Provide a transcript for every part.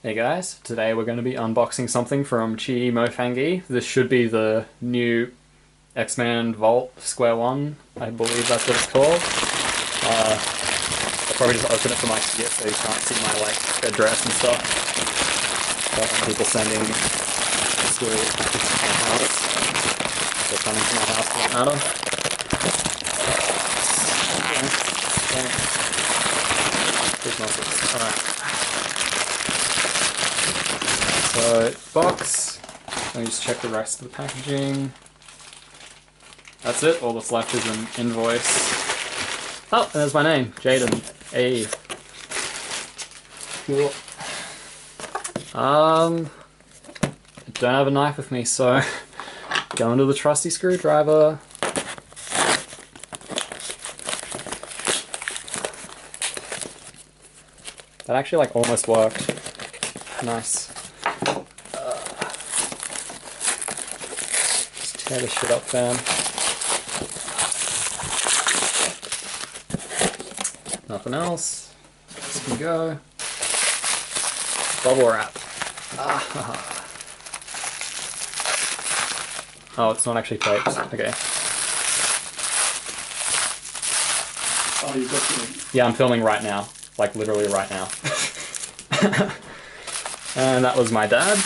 Hey guys, today we're going to be unboxing something from Qiyi. This should be the new X-Men Vault Square-1, I believe that's what it's called. I'll probably just open it for my kit so you can't see my address and stuff. People sending mysterious packages to my house. They're coming to my house for that matter. Big muscles. Alright. So, box, let me just check the rest of the packaging. That's it, all that's left is an invoice. Oh, and there's my name, Jaden. Hey. Cool. I don't have a knife with me, so go into the trusty screwdriver. That actually almost worked. Nice. Tear this shit up, fam. Nothing else. This can go. Bubble wrap. Oh, it's not actually taped. Okay. Oh, you've got to... Yeah, I'm filming right now. Like, literally right now. And that was my dad.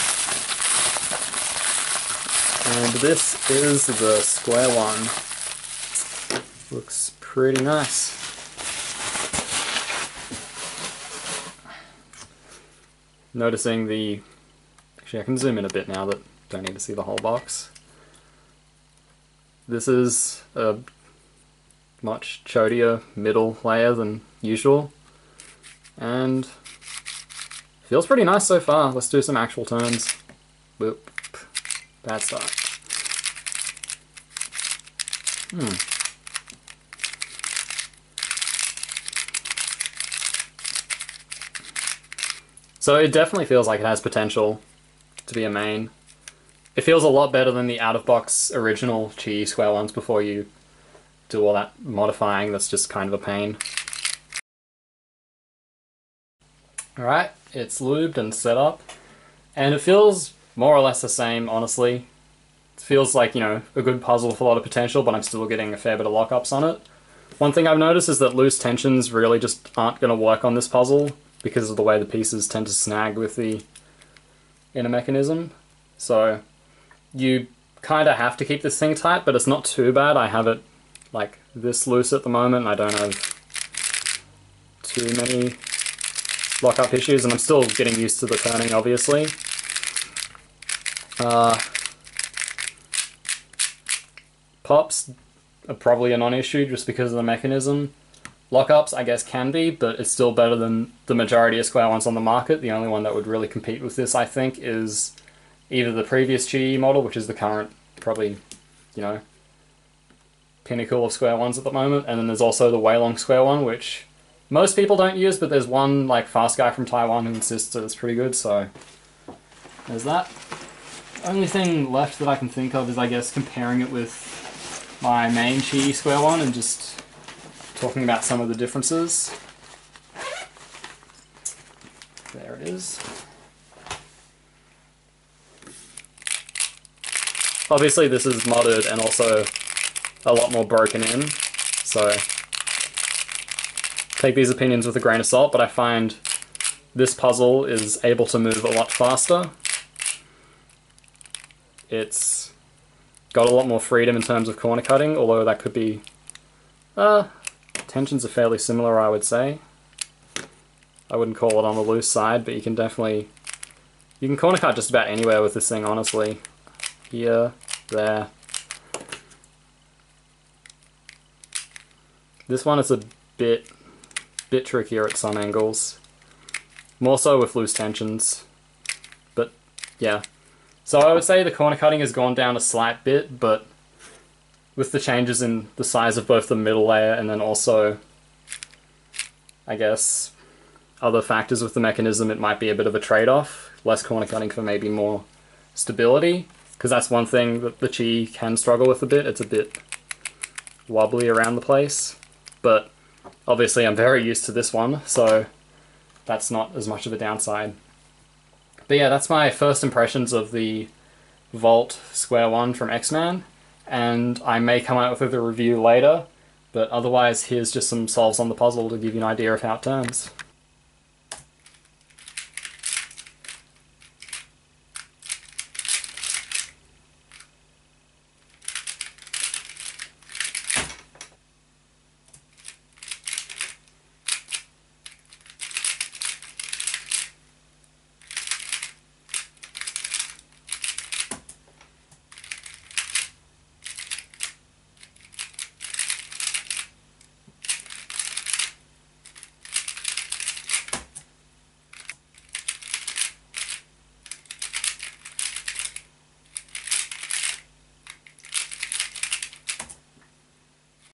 And this is the Square-1. Looks pretty nice. Noticing the... Actually, I can zoom in a bit now that I don't need to see the whole box. This is a much chodier middle layer than usual. And feels pretty nice so far. Let's do some actual turns. Boop. Bad start. So it definitely feels like it has potential to be a main. It feels a lot better than the out-of-box original Qiyi Square-1s before you do all that modifying that's just kind of a pain. Alright, it's lubed and set up, and it feels more or less the same, honestly. It feels like, you know, a good puzzle with a lot of potential, but I'm still getting a fair bit of lockups on it. One thing I've noticed is that loose tensions really just aren't going to work on this puzzle because of the way the pieces tend to snag with the inner mechanism. So you kind of have to keep this thing tight, but it's not too bad. I have it like this loose at the moment, and I don't have too many lockup issues, and I'm still getting used to the turning, obviously. Pops are probably a non-issue just because of the mechanism. Lockups, I guess, can be, but it's still better than the majority of Square-1s on the market. The only one that would really compete with this, I think, is either the previous Qiyi model, which is the current, probably, you know, pinnacle of Square-1s at the moment, and then there's also the Weilong Square-1, which most people don't use, but there's one fast guy from Taiwan who insists that it's pretty good, so there's that. Only thing left that I can think of is, I guess, comparing it with my main Qiyi Square-1 and just talking about some of the differences. There it is. Obviously this is modded and also a lot more broken in, so take these opinions with a grain of salt, but I find this puzzle is able to move a lot faster. It's got a lot more freedom in terms of corner cutting, although that could be... tensions are fairly similar, I would say. I wouldn't call it on the loose side, but you can definitely... You can corner cut just about anywhere with this thing, honestly. Here, there. This one is a bit trickier at some angles. More so with loose tensions. But, yeah. So I would say the corner cutting has gone down a slight bit, but with the changes in the size of both the middle layer and then also, I guess, other factors with the mechanism, it might be a bit of a trade-off. Less corner cutting for maybe more stability, because that's one thing that the Qiyi can struggle with a bit. It's a bit wobbly around the place, but obviously I'm very used to this one, so that's not as much of a downside. But yeah, that's my first impressions of the Vault Square-1 from X-Man, and I may come out with a review later, but otherwise here's just some solves on the puzzle to give you an idea of how it turns.